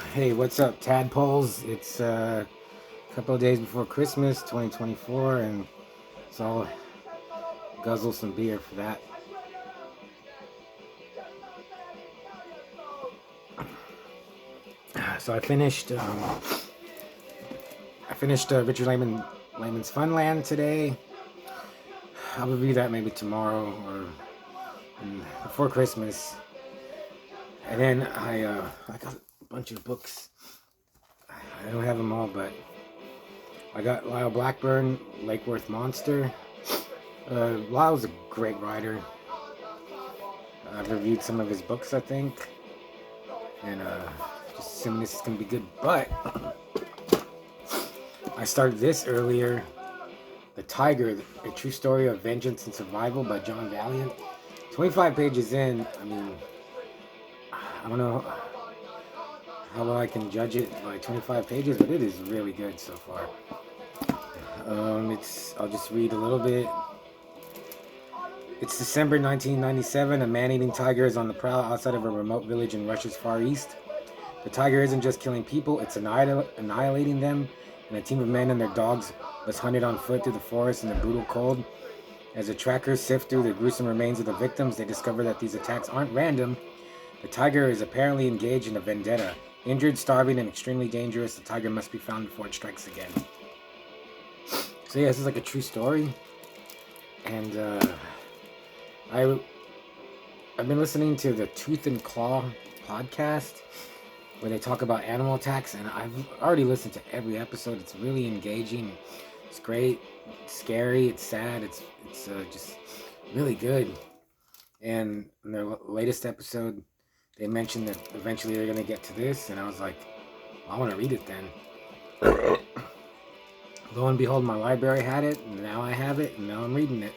Hey, what's up, tadpoles? It's a couple of days before Christmas, 2024, and so I'll guzzle some beer for that. So I finished Richard Layman's Funland today. I'll review that maybe tomorrow or before Christmas. And then I got a bunch of books. I don't have them all, but I got Lyle Blackburn, Lake Worth Monster. Lyle's a great writer. I've reviewed some of his books, I think, and just assuming this is gonna be good. But I started this earlier, The Tiger: A True Story of Vengeance and Survival by John Valiant. 25 pages in. I mean, I don't know how well I can judge it by 25 pages, but it is really good so far. I'll just read a little bit. It's December 1997. A man-eating tiger is on the prowl outside of a remote village in Russia's Far East. The tiger isn't just killing people, it's annihilating them, and a team of men and their dogs was hunted on foot through the forest in the brutal cold. As the trackers sift through the gruesome remains of the victims, they discover that these attacks aren't random. The tiger is apparently engaged in a vendetta. Injured, starving, and extremely dangerous, the tiger must be found before it strikes again. So yeah, this is like a true story, and I I've been listening to the Tooth and Claw podcast where they talk about animal attacks, and I've already listened to every episode. It's really engaging. It's great. It's scary. It's sad. It's just really good. And in their latest episode, they mentioned that eventually they're gonna get to this, and I was like, I want to read it then. Lo and behold, my library had it, and now I have it, and now I'm reading it.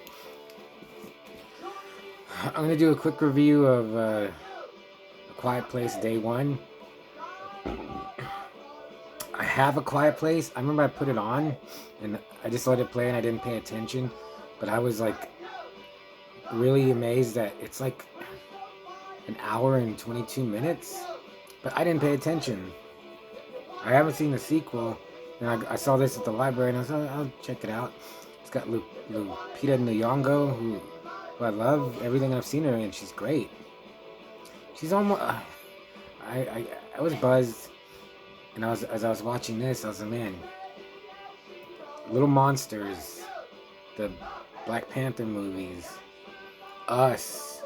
I'm gonna do a quick review of A Quiet Place Day 1. I have A Quiet Place. I remember I put it on and I just let it play and I didn't pay attention. But I was like really amazed that it's like an hour and 22 minutes. But I didn't pay attention. I haven't seen the sequel. And I saw this at the library and I was like, I'll check it out. It's got Lupita Nyong'o, who I love everything I've seen her in. She's great. She's almost. I was buzzed. And as I was watching this, I was like, man, Little Monsters, the Black Panther movies, Us.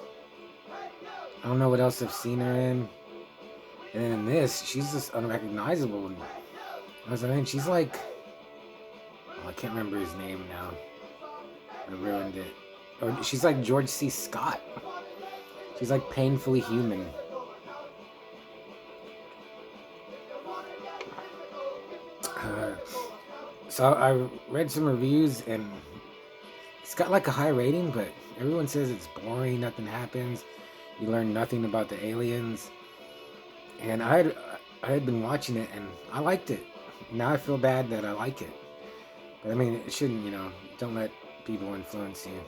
I don't know what else I've seen her in. And then in this, she's just unrecognizable. And I was like, man, she's like, oh, I can't remember his name now. I ruined it. Or she's like George C. Scott. She's like painfully human. So I read some reviews and it's got like a high rating, but everyone says it's boring, nothing happens, you learn nothing about the aliens. And I had been watching it and I liked it. Now I feel bad that I like it. But I mean, it shouldn't, don't let people influence you.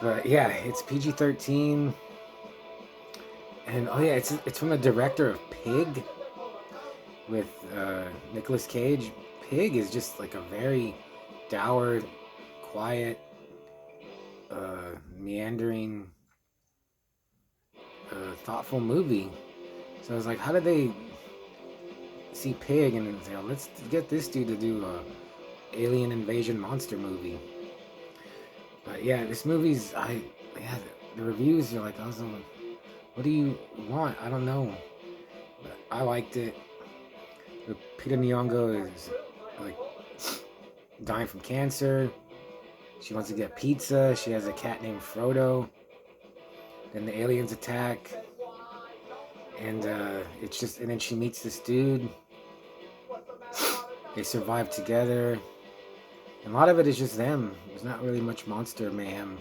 But yeah, it's PG-13. And oh yeah, it's from the director of Pig with Nicolas Cage. Pig is just like a very dour, quiet, meandering, thoughtful movie. So I was like, how did they see Pig and say, oh, let's get this dude to do a alien invasion monster movie? But yeah, this movie's the reviews are like, what do you want? I don't know. But I liked it. Peter Nyong'o is like dying from cancer. She wants to get pizza. She has a cat named Frodo. Then the aliens attack, and and then she meets this dude. They survive together. And a lot of it is just them. There's not really much monster mayhem,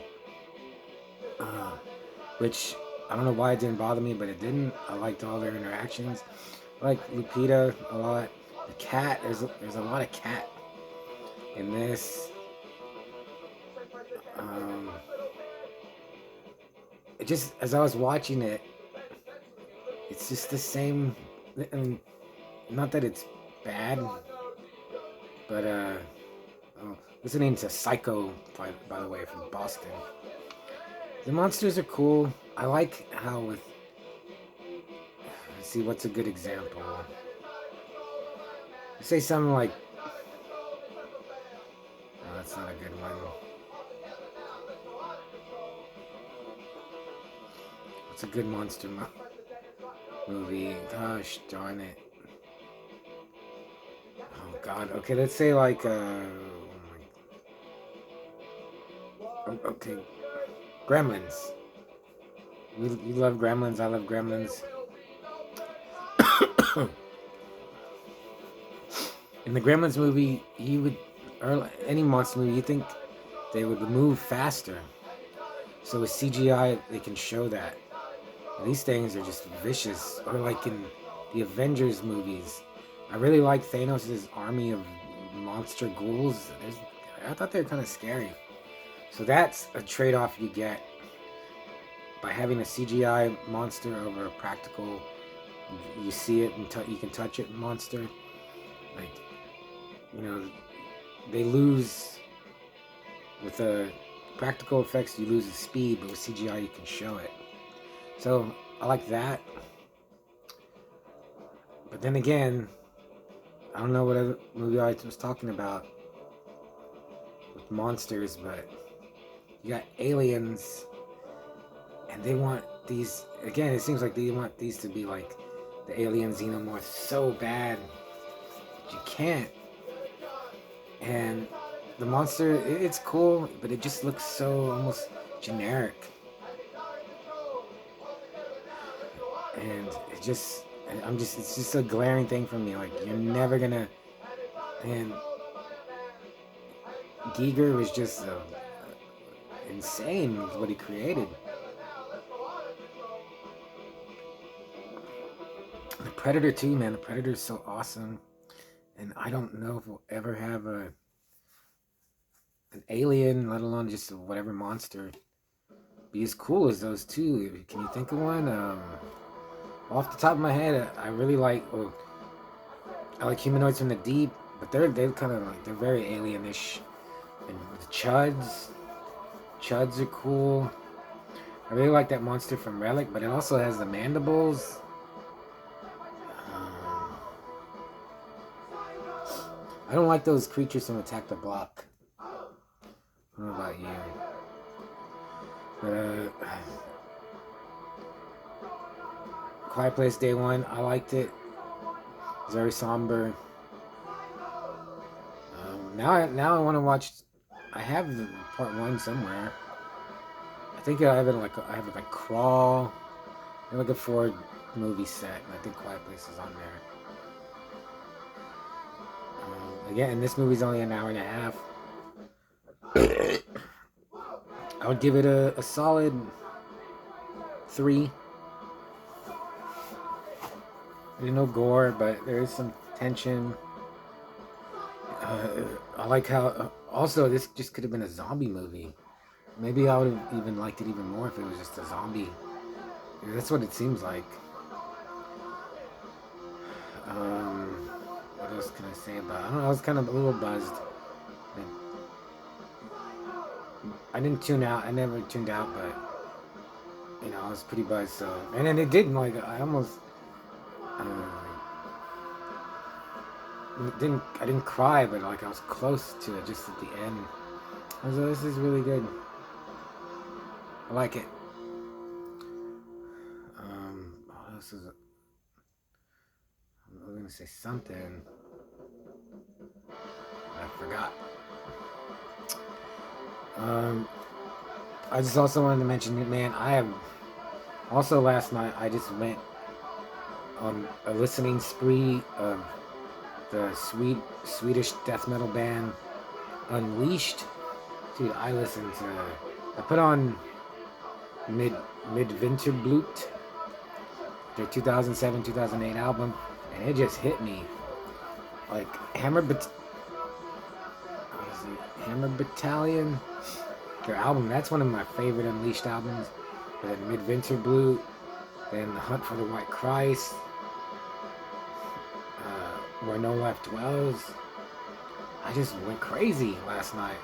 which I don't know why it didn't bother me, but it didn't. I liked all their interactions. I like Lupita a lot. The cat, there's a lot of cat in this. It just, as I was watching it, it's just the same. I mean, not that it's bad, but oh, listening to Psycho, by the way, from Boston. The monsters are cool. I like how with. Let's see, what's a good example? Say something like. Oh, that's not a good one. What's a good monster movie? Gosh darn it. Oh God. Okay, let's say like okay, Gremlins. You love Gremlins. I love Gremlins. In the Gremlins movie, or any monster movie, you think they would move faster. So with CGI, they can show that. These things are just vicious. Or like in the Avengers movies, I really like Thanos' army of monster ghouls. I thought they were kind of scary. So that's a trade-off you get by having a CGI monster over a practical. You see it and you can touch it monster. Like, they lose with the practical effects. You lose the speed, but with CGI you can show it. So I like that. But then again, I don't know what other movie I was talking about with monsters, but you got aliens, and they want these. Again, it seems like they want these to be like the alien xenomorphs so bad that you can't. And the monster, it's cool, but it just looks so almost generic. And it's just a glaring thing for me. Like, you're never gonna. And Giger was just insane with what he created. The Predator too, man. The Predator is so awesome, and I don't know if we'll ever have an alien, let alone just whatever monster, be as cool as those two. Can you think of one? Off the top of my head, I really like. Well, I like Humanoids from the Deep, but they're kind of like, they're very alienish. And the Chuds are cool. I really like that monster from Relic, but it also has the mandibles. I don't like those creatures from Attack the Block. I don't know about you, but Quiet Place Day One, I liked it. It's very somber. Now I want to watch. I have the part one somewhere. I think I have it like Crawl. I have like a 4 movie set, and I think Quiet Place is on there. Again, this movie's only an hour and a half. I would give it a solid 3. There's no gore, but there is some tension. I like how. Also, this just could have been a zombie movie. Maybe I would have even liked it even more if it was just a zombie. That's what it seems like. What else can I say about it? I don't know, I was kind of a little buzzed. I didn't tune out. I never tuned out, but I was pretty buzzed. So, and then it didn't like. I almost I didn't cry, but like I was close to it just at the end. I was like, this is really good. I like it. What else is it? I was gonna say something. I forgot. I just also wanted to mention, man, I have also last night I just went on a listening spree of the Swedish death metal band Unleashed. Dude, I put on Midvinterblut, their 2007-2008 album, and it just hit me. Like Hammer Battalion, their album, that's one of my favorite Unleashed albums. But then Midvinterblut, Then The Hunt for the White Christ, Where No Life Dwells. I just went crazy last night.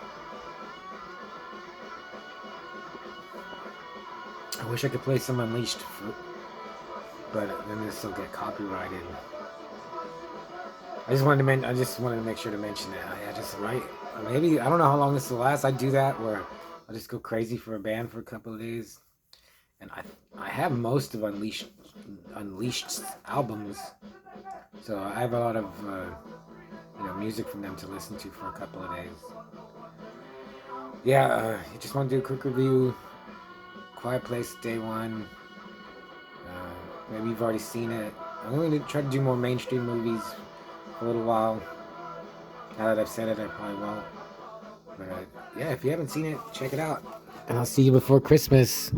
I wish I could play some Unleashed, but then this will get copyrighted. I just wanted to make sure to mention that. I just write. Maybe I don't know how long this will last. I do that where I'll just go crazy for a band for a couple of days, and I have most of Unleashed's albums, so I have a lot of music from them to listen to for a couple of days. Yeah, I just want to do a quick review. Quiet Place Day One. Maybe you've already seen it. I'm going to try to do more mainstream movies for a little while. Now that I've said it, I probably won't. But yeah, if you haven't seen it, check it out. And I'll see you before Christmas.